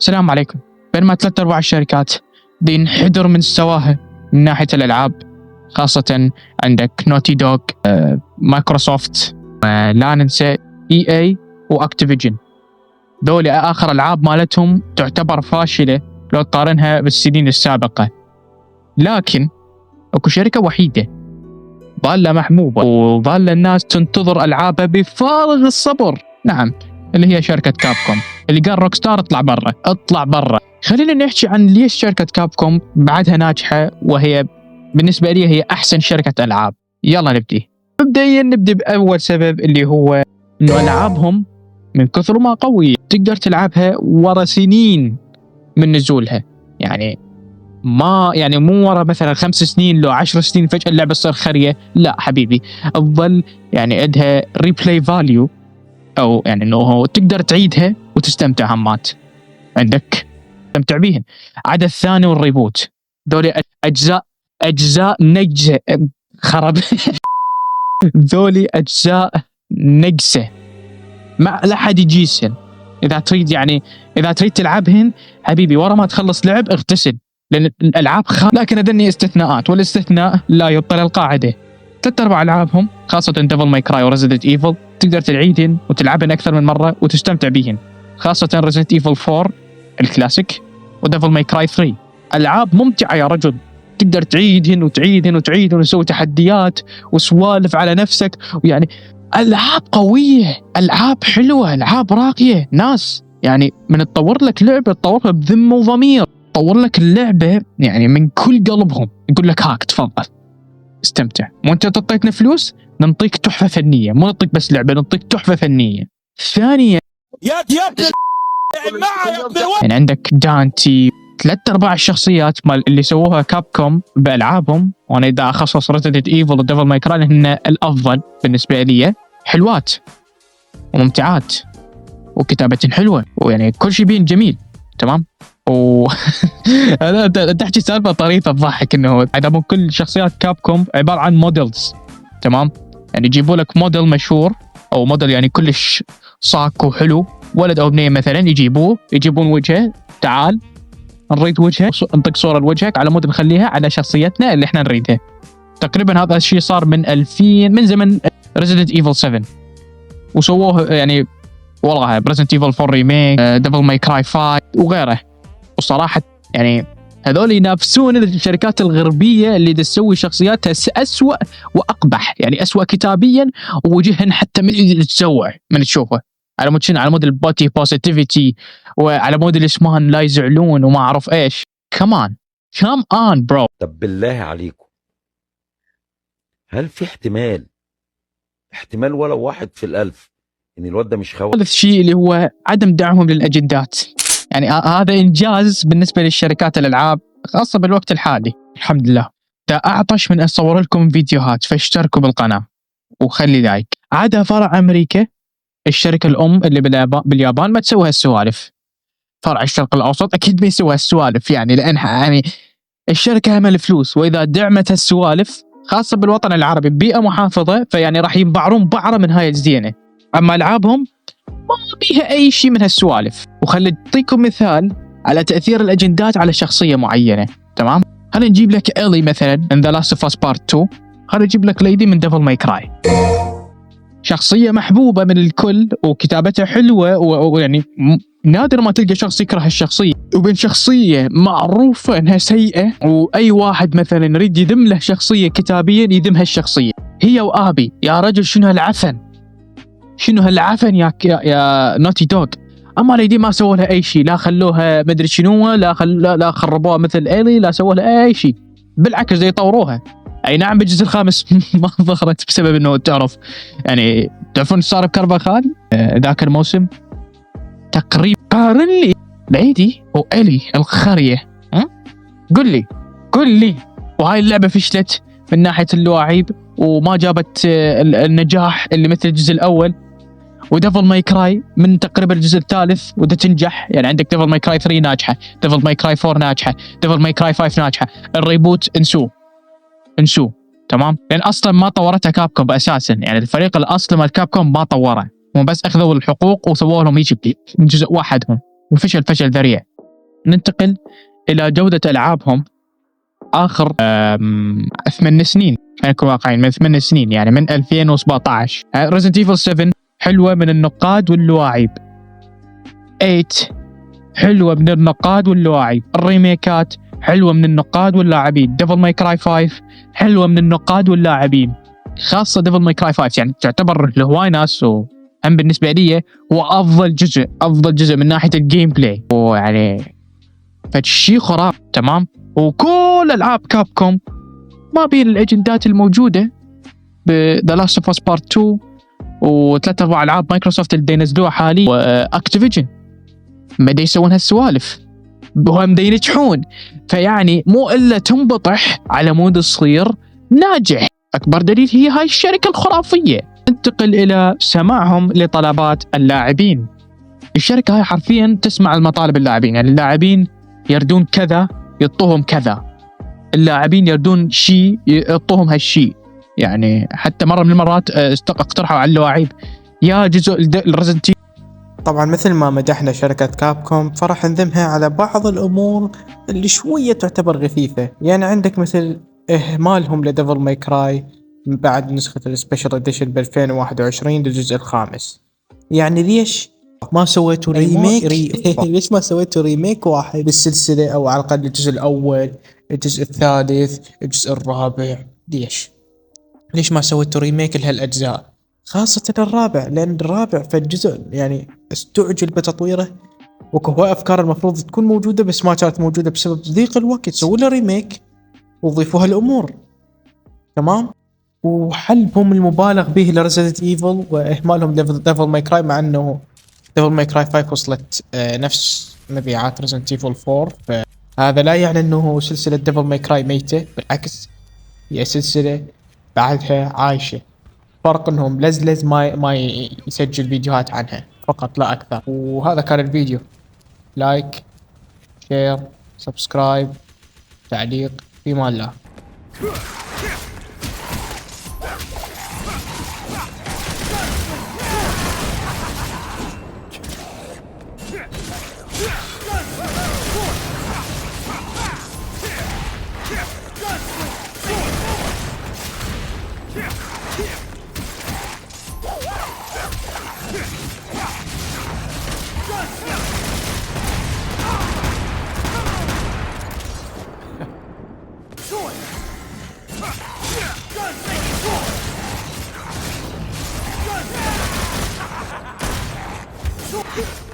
السلام عليكم. بينما 3/4 الشركات دي ينحدر من مستواها من ناحية الألعاب، خاصة عندك نوتي دوغ، مايكروسوفت، لا ننسى EA وأكتيفيجن. دول آخر ألعاب مالتهم تعتبر فاشلة لو تقارنها بالسنين السابقة، لكن اكو شركة وحيدة ظالة محبوبة وظالة الناس تنتظر ألعابها بفارغ الصبر، نعم، اللي هي شركة كابكوم، اللي قال روك ستار اطلع برا. خلينا نحكي عن ليش شركة كابكوم بعدها ناجحة، وهي بالنسبة لي هي أحسن شركة ألعاب. يلا نبدي. مبدئيا نبدأ بأول سبب، اللي هو إنه ألعابهم من كثر ما قوية تقدر تلعبها ورا سنين من نزولها. يعني مو ورا مثلا 5 سنين لو 10 سنين فجأة اللعبة تصير خرية، لا حبيبي، تظل يعني عندها ريبلاي فاليو، أو يعني إنه تقدر تعيدها وتستمتع همات عندك تستمتع بيهن. عدا الثاني والريبوت، ذولي أجزاء نجسة خرب ذولي أجزاء نجسة ما لا حد يجيسن. إذا تريد تلعبهن حبيبي ورا ما تخلص لعب اغتسل، لأن الألعاب لكن أذني استثناءات، والاستثناء لا يبطل القاعدة. 3/4 ألعابهم خاصة ديفل ماي كراي وريزيدنت ايفل تقدر تعيدهن وتلعبهن أكثر من مرة وتستمتع بيهن، خاصة ريزيدنت ايفل 4 الكلاسيك وديفل ماي كراي 3. ألعاب ممتعة يا رجل، تقدر تعيدهن وتسوي تحديات وسوالف على نفسك، ويعني ألعاب قوية، ألعاب حلوة، ألعاب راقية. ناس يعني من تطور لك لعبة تطورها بذمة وضمير، تطور لك اللعبة يعني من كل قلبهم، يقول لك هاك تفضل استمتع، وانت تعطيتنا فلوس نعطيك تحفة فنية، مو نعطيك بس لعبة، نعطيك تحفة فنية. ثانيا يعني عندك دانتي، 3/4 الشخصيات مال اللي سووها كابكوم بألعابهم، وانا اذا اخصص ريزيدنت ايفل وديفل ماي كراي هن الافضل بالنسبة لي، حلوات وممتعات وكتابة حلوة، ويعني كل شيء بين جميل تمام. أنا تحكي سالفة طريفة تضحك، إنه عندهم كل شخصيات كابكوم عبارة عن موديلز، تمام، يعني يجيبوا لك موديل مشهور أو موديل يعني كلش صاك وحلو، ولد أو بنية مثلا يجيبون وجهه، تعال نريد وجهه، نطق صورة لوجهك على مود نخليها على شخصيتنا اللي احنا نريدها. تقريبا هذا الشيء صار من 2000، من زمن Resident Evil 7، وسووه يعني والله Resident Evil 4 ريميك، Devil May Cry 5 وغيره. وصراحة يعني هذول ينافسون الشركات الغربية اللي تسوي شخصياتها أسوأ وأقبح، يعني أسوأ كتابيا ووجهن حتى من تشوفه على مود البوتي بوزيتيفيتي، وعلى مود الاسمان لا يزعلون وما أعرف إيش. كم آن برو. طب بالله عليكم، هل في احتمال ولو 1 في الألف إن الواد ده مش خوف؟ ثالث شيء اللي هو عدم دعمهم للأجندات، يعني هذا إنجاز بالنسبة للشركات الألعاب خاصة بالوقت الحالي. الحمد لله. دا أعطش من أصور لكم فيديوهات، فاشتركوا بالقناة وخلي لايك. عادها فرع أمريكا، الشركة الأم اللي باليابان ما تسوي هالسوالف. فرع الشرق الأوسط أكيد ما يسوي هالسوالف، يعني لأنها يعني الشركة هم الفلوس، وإذا دعمت هالسوالف خاصة بالوطن العربي ببيئة محافظة، فيعني راح ينبعرون بعرة من هاي الزينة. أما ألعابهم ما بيها أي شيء من هالسوالف. وخلي أعطيكم مثال على تأثير الأجندات على شخصية معينة، تمام؟ خلينا نجيب لك إلي مثلا من The Last of Us Part 2، خلينا نجيب لك ليدي من Devil May Cry. شخصية محبوبة من الكل وكتابتها حلوة، ويعني نادر ما تلقى شخص يكره الشخصية، وبين شخصية معروفة أنها سيئة وأي واحد مثلا يريد يذم له شخصية كتابيا يذم هالشخصية. هي وآبي يا رجل، شنو هالعفن يا نوتي دوغ. اما ليدي ما سووا لها اي شيء، لا خلوها مدري شنو، لا خربوها مثل إلي، لا سووا لها اي شيء، بالعكس زي يطوروها. اي نعم بالجزء الخامس ما ظهرت بسبب انه تعرفون صار بكربخان ذاك الموسم تقريبا. قارن لي ليدي وإلي الخرية، قل لي وهاي اللعبة فشلت من ناحية اللاعب وما جابت النجاح اللي مثل الجزء الأول. وديفل ماي كراي من تقريبا الجزء الثالث وده تنجح، يعني عندك ديفل ماي كراي 3 ناجحة، ديفل ماي كراي 4 ناجحة، ديفل ماي كراي 5 ناجحة. الريبوت انسوه تمام، لأن أصلا ما طورتها كابكوم أساسا، يعني الفريق الأصلي مال كابكوم ما طوره، هم بس أخذوا الحقوق وسووا لهم يجي جزء واحد هم، وفشل ذريع. ننتقل إلى جودة ألعابهم آخر 8 سنين، خلينا نكون واقعيين، من 8 سنين يعني من 2017. Resident Evil 7 حلوة من النقاد واللاعب، 8 حلوة من النقاد واللاعب، الريميكات حلوة من النقاد واللاعبين، Devil May Cry 5 حلوة من النقاد واللاعبين، خاصة Devil May Cry 5 يعني تعتبر لهواي ناس وهم بالنسبة لي هو أفضل جزء من ناحية الجيم بلاي، ويعني فشي خرافي تمام. وكل ألعاب كابكوم ما بين الأجندات الموجودة ب The Last of Us Part 2 و3 4 ألعاب مايكروسوفت اللي ينزلوها حاليا وأكتيفيجن ما يسوون هالسوالف وهم ينجحون، فيعني مو إلا تنبطح على مود صغير ناجح. أكبر دليل هي هاي الشركة الخرافية. ننتقل إلى سماعهم لطلبات اللاعبين. الشركة هاي حرفيا تسمع المطالب اللاعبين، يعني اللاعبين يردون كذا يعطوهم كذا، اللاعبين يردون شيء يعطوهم هالشيء. يعني حتى مرة من المرات اقترحوا على اللاعب يا جزء الريزنت. طبعا مثل ما مدحنا شركة كابكوم فراح نذمها على بعض الأمور اللي شوية تعتبر غثيثة. يعني عندك مثل إهمالهم لديفل ماي كراي بعد نسخة السبيشال اديشن ب 2021 للجزء الخامس. يعني ليش ما سويتوا ريميك؟ ليش ما سويتوا ريميك واحد بالسلسلة، أو على الأقل الجزء الأول، الجزء الثالث، الجزء الرابع؟ ليش ما سويتوا ريميك لهالأجزاء، خاصة الرابع؟ لأن الرابع في الجزء يعني استعجل بتطويره، وهو أفكار المفروض تكون موجودة بس ما كانت موجودة بسبب ضيق الوقت. سووا له ريميك وضيفوا هالأمور تمام. وحلبهم المبالغ به لريزيدنت ايفل واهمالهم ديفل ماي كراي، مع انه ديفل ماي كراي 5 وصلت نفس مبيعات ريزيدنت ايفل 4. فهذا لا يعني انه سلسلة ديفل ماي كراي ميتة، بالعكس هي سلسلة بعدها عايشة. فرق انهم لز ما يسجل فيديوهات عنها فقط لا اكثر. وهذا كان الفيديو. لايك، شير، سبسكرايب، تعليق، في امان الله. Gun!